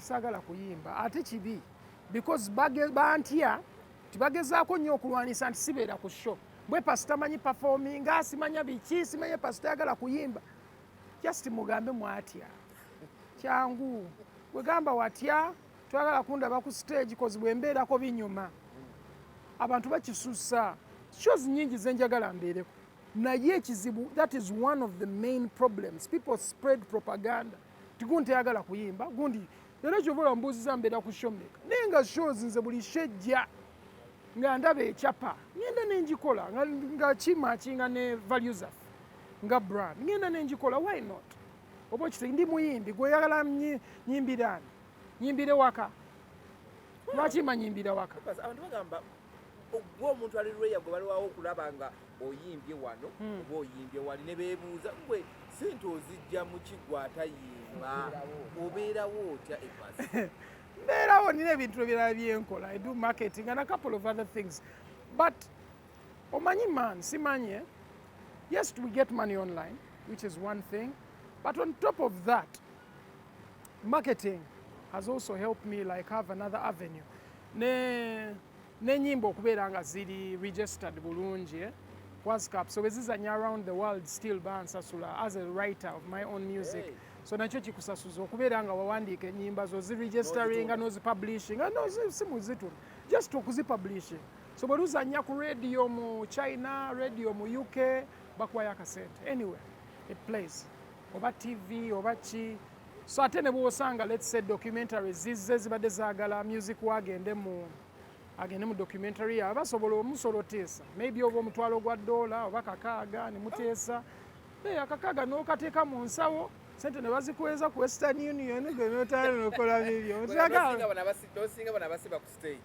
nti saagala kuyimba ate kibi because bantya tibagezaako nnyo okulwanisa nti sibeera ku show bwe pasita manyi performinga simanya biki simanye pasita yagala kuyimba just mugambe mwatya kyangu bwe gamba watya twagala kundaba ku stage cause bwe mbeerako binyuma abantu bakisusa shows nyingi zenjagala mbeereko naye ekizibu that is one of the main problems people spread propaganda tigundi teyagala kuyimba gundi era kyobola mbuuziza mbeera ku showmaker naye nga shows nze buli shejja nga ndaba ekyapa ngenda nenjikola nga kimakinga ne value zaffe nga brand ngenda nenjikola why not oba ekitege ndi muyimbi gweyagala nyimbirani nyimbire waka lwaki manyimbira waka abantu bagamba gwe omuntu ali lweya gwe baliwawo okulaba nga oyimbye wano oba oyimbye wali ne beebuuza gwe sente ozijja mu kiggwa atayimba obeerawo otya Apass mbeerawo nina ebintu ebirala byenkola I do marketing and a couple of other things but omanyi man simanye yes we get money online which is one thing but on top of that marketing has also helped me like have another avenue n'ennyimba okubeera nga ziri registered bulungi WhatsApp so bezizanya around the world still bansasula as a writer of my own music so nakyo kikusasuza okubeera nga wawandiika ennyimba zo ziregisteringa nozipublishinga simuzituna just okuzipublishing so bwe luzanya ku radio mu China radio mu UK bakuwayo akasente anyway it plays oba TV oba ki so ate ne bwosanga let's say documentaries zizze zibadde zaagala music agende mu documentary abasobola omusoloteesa maybe oba omutwalo gwa $1 oba kakaaga ne muteesa akakaaga n'okateeka mu nsawo sente ne bazikuweza ku Western Union genotale nokola bibyo osinga bana basiba ku stage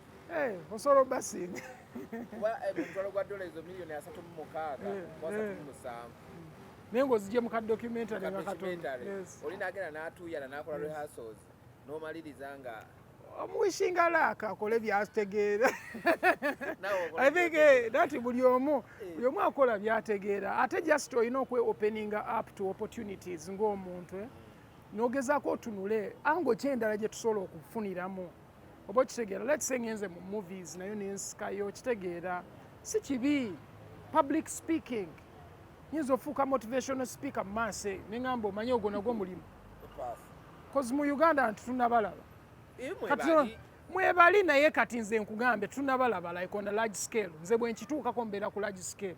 osobola obasinga omutwalo gwa $3 ezo miliyoni 36 naye ng'ozigye mu kadocumentary nga katonda oli n'agenda n'atuuyana n'akola rehearsals n'omaliriza nga omuwishinga laaka akole byategeera I think nati buli omu akola byategeera ate just olina okwe-openinga up to opportunities ng'omuntu n'ogezaako otunule ango kyendala gye tusobola okufuniramu oba okitegeera let's say ngenze mu movies nayo nensikayo kitegeera si kibi public speaking nyinza ofuuka motivational speaker mu maaso neŋŋamba omanye ogwo nagwo mulimu cause mu Uganda tunabalaba mwebali naye kati nze nkugambe tunabalaba like on a large scale nze bwe nkituukako mbeera ku large scale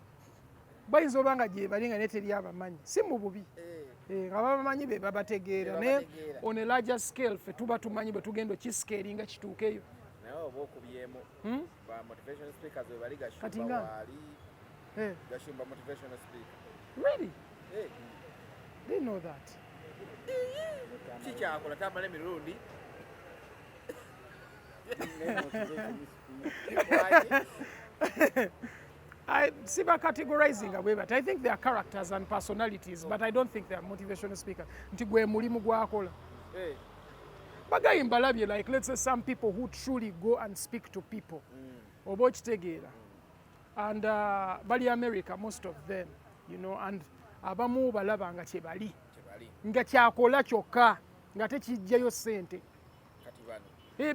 bayinza oba nga gye bali nga ne teri abamanyi si mu bubi nga babamanyi be babategeera naye on a larger scale ffe tuba tumanyi bwe tugenda okiscalinga kituukeyo naye oba okubyemu ba motivational speakers bwe bali kati nga gashumba motivational speaker really didn't know that kikyakola tamala emirundi I see by categorizing away, but I think they are characters and personalities, but I don't think they are motivational speakers. Nti gwe mulimu gwakola. Bagayimba labye like let's say some people who truly go and speak to people. Oba okitegeera. And bali America most of them, you know, and abamu balaba nga kye bali. Nga kyakola kyokka nga tekijjayo ssente.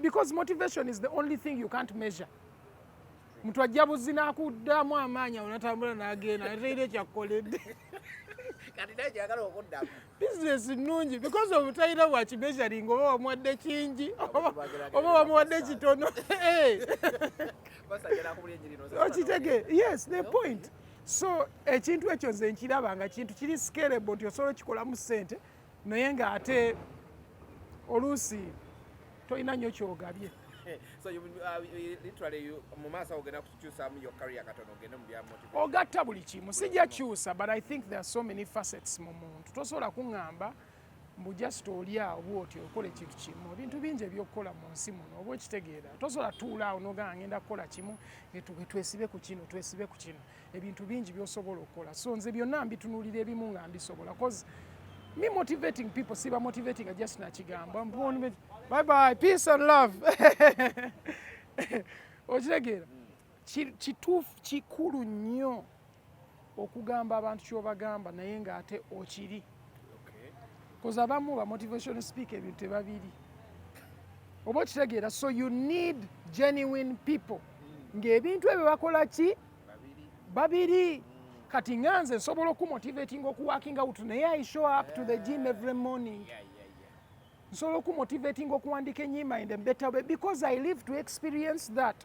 Because motivation is the only thing you can't measure. Muntu ajja buzzi n'akuddamu amaanyi onatambula n'agenda nateire ekyakoledde kati naye kyagala okuddamu business nnungi because of talina wakimeasuring oba wamuwadde kingi oba wamuwadde kitono okitege yes the point so ekintu ekyo nze nkiraba nga kintu kiri scalable nti osobola okikolamu ssente naye ng'ate oluusi tolina nnyo kyogabye so you literally mu maaso ogenda kukyusamu your career katono ogenda mu bya motivation ogatta buli kimu sijja kyusa but I think there are so many facets mu muntu tosobola kuŋŋamba mbu just oli awo bwoti okola ekintu kimu ebintu bingi ebyokukola mu nsi muno oba okitegeera tosobola tuula awo n'ogamba ngenda kukola kimu twesibe ku kino twesibe ku kino ebintu bingi by'osobola okukola so nze byonna mbitunuulira ebimu nga mbisobola cause me motivating people siba motivating just nakigamba bye bye peace and love okitegeera kituufu kikulu nnyo okugamba abantu kyobagamba naye ng'ate okiri koza abamu ba motivational speaker ebintu tebabiri oba okitegeera. So you need genuine people ng'ebintu ebyo bakola ki babiri. Kati nganze nsobola okumotivatinga okuworking out naye I show up to the gym every morning. Nsobola okumotivatinga okuwandika ennyimba in a better way because I live to experience that.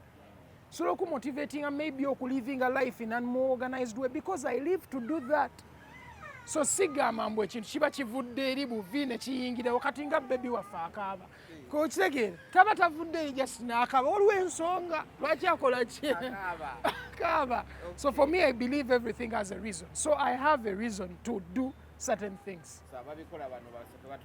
Nsobola okumotivatinga maybe okuliving a life in a more organized way because I live to do that. So sigamba mbu ekintu kiba kivudde eri buvi ne kiyingirawo kati nga bebi waffe akaaba kokitegeera taba tavudde eri just n'akaaba olw'ensonga lwaki akola ki akaaba. So for me I believe everything has a reason. So I have a reason to do certain things.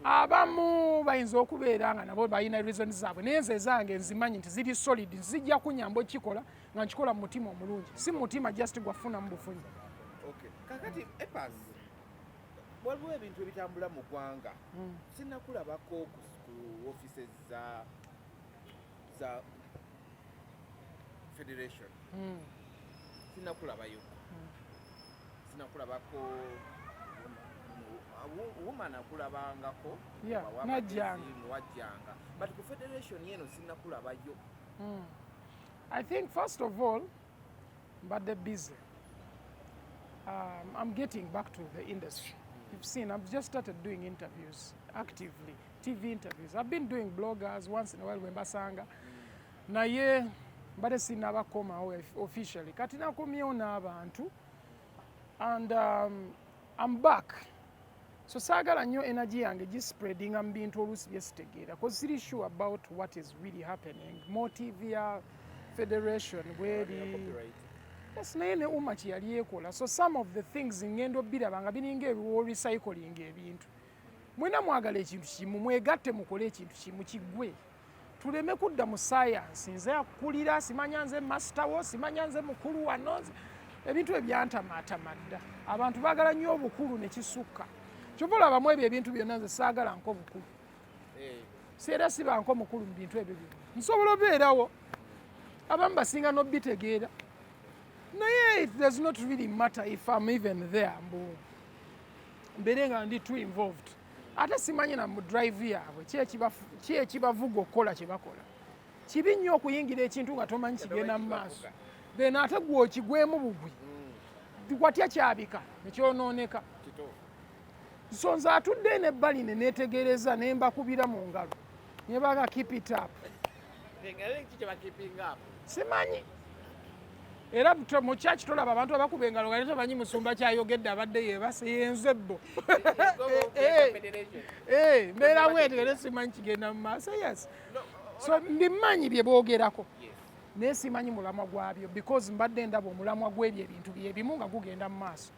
Abamu bayinza okubeera nga nabo balina reasons zaabwe naye nze zange nzimanyi nti ziri solid zijja kunyamba okikola nga nkikola mu mutima omulungi si mutima just gwafuna mu bufunyi. Kakati Apass waliwo ebintu ebitambula mu ggwanga sinnakulabako ku offices za federation sinnakulabayo woman akulabangako wajjanga but ku federation yeno sinnakulabayo. I think first of all but they're busy. I'm getting back to the industry. You've seen, I've just started doing interviews actively, TV interviews. I've been doing bloggers once in a while when basanga. Naye mbade sinabakoma officially. Kati nakomyewo n'abantu and I'm back. So saagala nnyo energy yange gispreadinga mu bintu oluusi bye sitegeera because siri sure about what is really happening. More TV ya federation bweri. Yes, naye ne umma kye yali ekola. So some of the things ngendo biraba nga biringa ebiwo recycling ebintu. Mwena mwagala ekintu kimu mwegatte mukole ekintu kimu kigwe. Tuleme kudda mu science nze akulira simanya nze master wo simanya nze mukulu wano ebintu ebyantamaatamadda. Abantu baagala nnyo obukulu ne kisukka. Kyova abamu ebyo ebintu byonna nze saagala nko bukulu. Seera siba nko mukulu mu bintu ebyo byonna. Nsobola obeerawo abamu basinga n'obitegeera. Naye it does not really matter if I'm even there mbeere nga ndi too involved. Ate simanyi na mu drive yaabwe ki ekibavuga okukola kye bakola. Kibi nnyo okuyingira ekintu nga tomanyi kigenda mu maaso. Then ate gwe okigwemu bugwi. Watya kyabika ne kyonooneka. So nze atudde n'ebbali ne neetegereza ne mbakubira mu ngalo. Ne baga keep it up. Simanyi. Era mu church tolaba abantu abakuba engalo nga tamanyi musumba kyayogedde abadde yeebase yenze bbo. Mbeera bwete era simanyi kigenda mu maaso. Yes. So mbimanyi bye boogerako. Naye simanyi mulamwa gwabyo because mbadde ndaba omulamwa gw'ebyo ebintu byebimu nga gugenda mu maaso.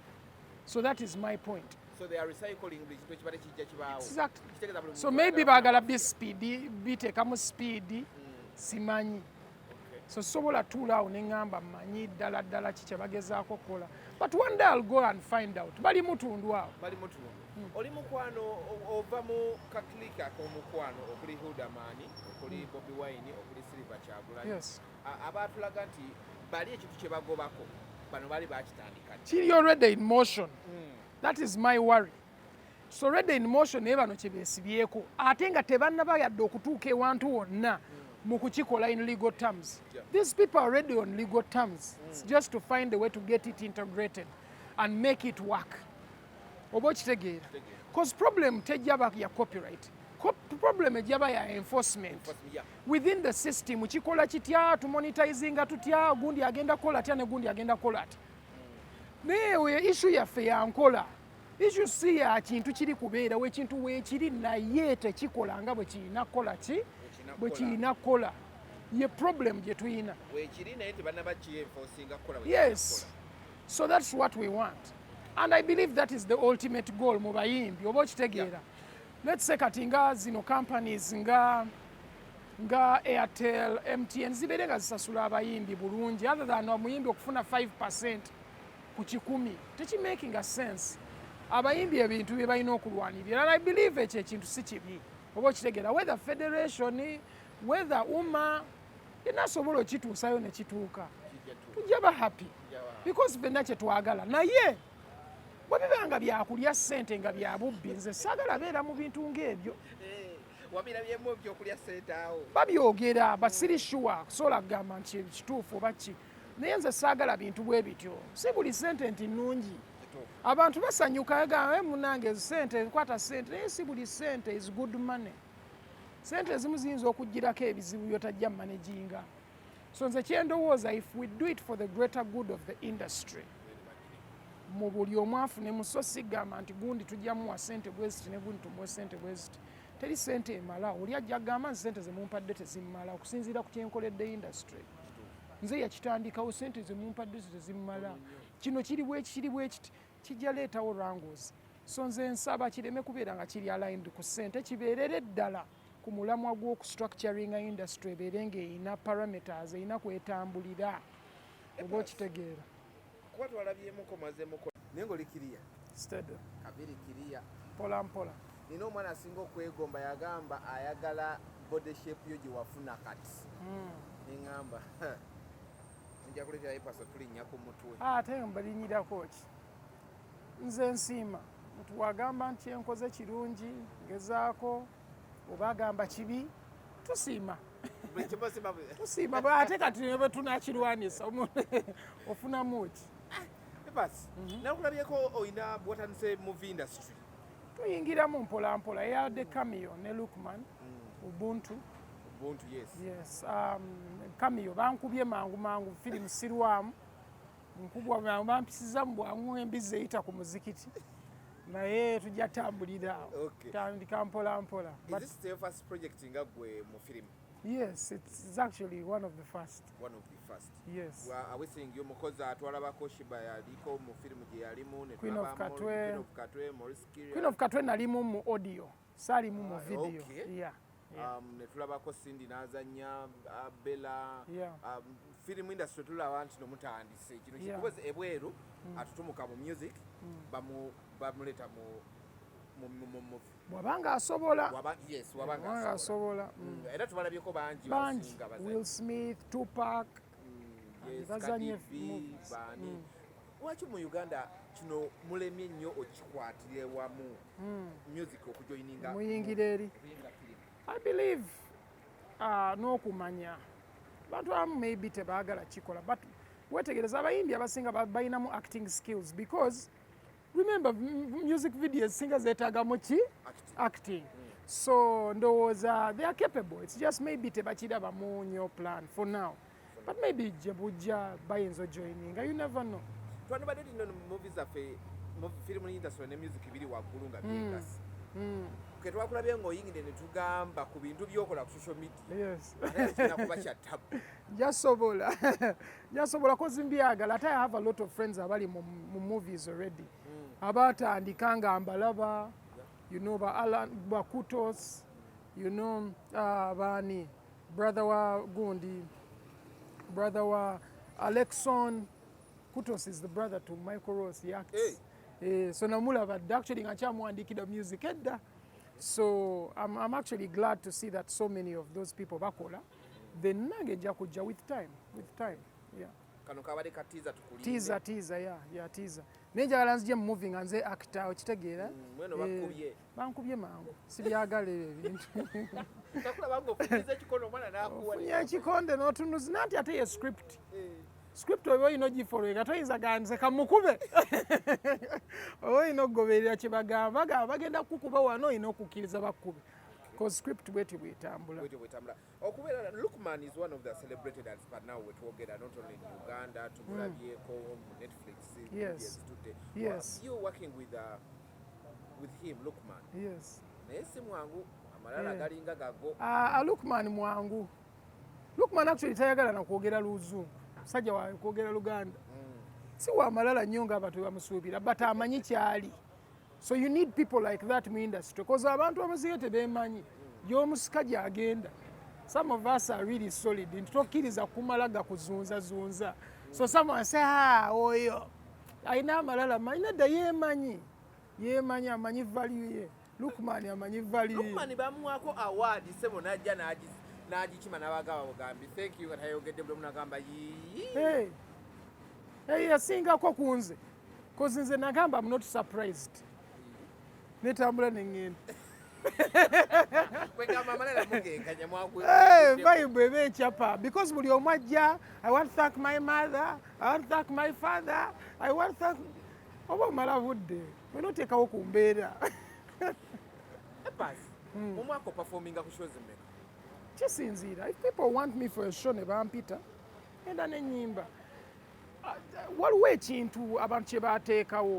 So that is my point. So they are recycling the kibale kijja kibaawo. Exactly. So maybe baagala biteekamu speed simanyi. So sobola tuulaawo ne ŋŋamba mmanyi ddala ki kye bagezaako okukola. But one day I'll go and find out. Bali mutundu awo. Oli mukwano ova mu kakilika ak'omukwano okuli Hudamani, okuli Bobi Wine, okuli Silver Kyagulanyi. Yes. Abaatulaga nti bali ekintu kye bagobako bano bali bakitandika. Kiri already in motion. That is my worry. So already in motion naye bano kye beesibyeko ate nga tebannaba yadde okutuuka ewantu wonna mu kukikola in legal terms. These people are already on legal terms. It's just to find a way to get it integrated and make it work. Oba okitegeera. Because problem tejjaba ya copyright. Problem ejjaba ya enforcement. Within the system kikola kitya tumonetizinga tutya gundi agenda kola atya ne gundi agenda kola atya. Naye issue yaffe ya nkola. Issue si ya kintu kiri kubeera wekintu weekiri naye tekikola nga bwe kirina kola ki bwe kirina kola. Ye problem gye tuyina. Yes. So that's what we want. And I believe that is the ultimate goal mu bayimbi. Oba okitegeera. Let's say kati nga zino companies nga Airtel, MTN zibeere nga zisasula abayimbi bulungi other than omuyimbi okufuna 5% ku 100. Tekimaking a sense. Abayimbi ebintu bye balina okulwanirira. And I believe ekyo ekintu si kibi. Oba okitegeera whether federation whether umma enasobola okituusayo ne kituuka. Tujja ba happy. Because fenna kye twagala. Naye bwe biba nga byakulya ssente nga bya bubbi nze saagala beera mu bintu ng'ebyo. wabirabyemu byokulya ssente awo babyogera basiri sure kusobola kugamba nti kituufu oba ki naye nze saagala bintu bwe bityo si buli ssente nti nnungi abantu basanyuka gamba munange ssente nkwata ssente naye si buli ssente is good money ssente ezimu ziyinza okugirako ebizibu byotajja managinga so nze kyendowooza if we do it for the greater good of the industry mu buli omu afunemu so sigamba nti gundi tujjamuwa ssente bweziti ne gundi tumuwe ssente bweziti teri ssente emala oli ajja kugamba nti ssente zemumpadde tezimmala okusinziira ku kyenkoledde industry nze yakitandikawo ssente zemumpadde tezimmala kino kiri bwekiti kijja leetawo wrangles so nze nsaba kireme kubeera nga kiri aligned ku ssente kibeerere ddala ku mulamwa gw'okustructuringa industry ebeere ng'erina parameters erina kwetambulira oba okitegeera kuba twalabyemuko mazemuko naye ngaoli kiriya steady kabiri kiriya mpola mpola nina omwana asinga okwegomba yagamba ayagala body shape yo gye wafuna kati neŋŋamba nja kuleetera Apass tulinnya ku mutwe ate mbalinyirako ki nze nsiima muntu wagamba nti enkoze kirungi ngezaako oba agamba kibi tusiima tusiima ate kati bwe tunakirwanisa ofunamu ki Apass nakulabyeko oyina bwatandise movie industry tuyingiramu mpolampola yadde Cameo ne Lukman Ubuntu yes Cameo bankubye mangu firimu sirwamu nkubwa mangu bampisiza mu bwangu embizi eyita ku muzikiti naye tujja tambulira tandika mpolampola. Is this your first project nga gwe mu film? Yes, it's actually one of the first. One of the first. Yes. Are we saying you mukozi atwalabako Shiba yaliko mu film gye yalimu ne Queen of Katwe, Maurice Kiria. Queen of Katwe nalimu mu audio, salimu mu video. Okay. Yeah. Ne tulabako Cindy n'azannya Bella. Film industry tulaba nti nomutandise kino kikubaze ebweru atutumuka mu music bamuleta mu wabanga asobola wabanga asobola era tubalabyeko bangi basinga bazanyi Will Smith, Tupac bazanye bani waki mu Uganda kino mulemye nnyo okikwatire wamu music okujoininga muyingire eri I believe n'okumanya bantu abamu maybe tebaagala kikola but wetegereza abayimbi abasinga balinamu acting skills because remember music videos singa zeetaagamu ki acting so ndowooza they are capable it's just maybe tebakirabamu nnyo plan for now but maybe gye bujja bayinza ojoininga you never know twandibadde tino movies zaffe film industry ne music biri waggulu nga byegasi ketwakulabye ng'oyingire ne tugamba ku bintu byokola ku social media yes nakuba kyattabu jasobola kozi mbyagala ate I have a lot of friends abali mu movies already abatandika nga mbalaba you know ba Kutos you know bani brother wa Alexon Kutos is the brother to Michael Ross he acts so namulaba actually nga kyamwandikira music edda. So I'm actually glad to see that so many of those people bakola then nange nja kujja with time yeah kano kabade ka teaser teaser nenjagala nzije mu movie nga nze actor okitegeera mweno bankubye mangu sibyagala ebintu takula bango ofunyiza ekikondo mwana nakuwa ekikonde n'otunuzi nanti ate ye script oyo ino gifoloweka toyinza ganze kamukube oyo ino goberera kyebagamba bagenda kukuba wano ino okukkiriza bakkube because script bweti bwetambula okubeera Lukman is one of the celebrated artists but now wetwogera not only in Uganda tumulabyeko mu Netflix yes you working with him Lukman yes naye si mwangu amalala galinga gago Lukman mwangu Lukman actually tayagala nakwogera luzungu sajja wa kwogera Luganda si wa malala nnyo ng'abantu bamusuubira but amanyi kyali so you need people like that mu industry because abantu abasinga tebeemanyi gy'omusika gy'agenda some of us are really solid ntitokkiriza kumala gakuzunzazunza so someone say oyo alina amalala malina dda yeemanyi amanyi value ye Lukman amanyi value ye Lukman bamuwako award sebo najja n'agikima n'abagaba bugambi thank you katayogedde buli omu n'agamba yasingako ku nze kozi nze nagamba I'm not surprised netambula neŋŋenda kwegamba amalala mugenkanya Bible eba encapa because buli omu ajja I want to thank my mother, I want to thank my father, I want to thank oba omala budde wena oteekawo ku mbeera Apass mu mwaka opafominga ku shows mmeka kisinziira if people want me for a show ne bampita enda n'ennyimba waliwo ekintu abantu kye baateekawo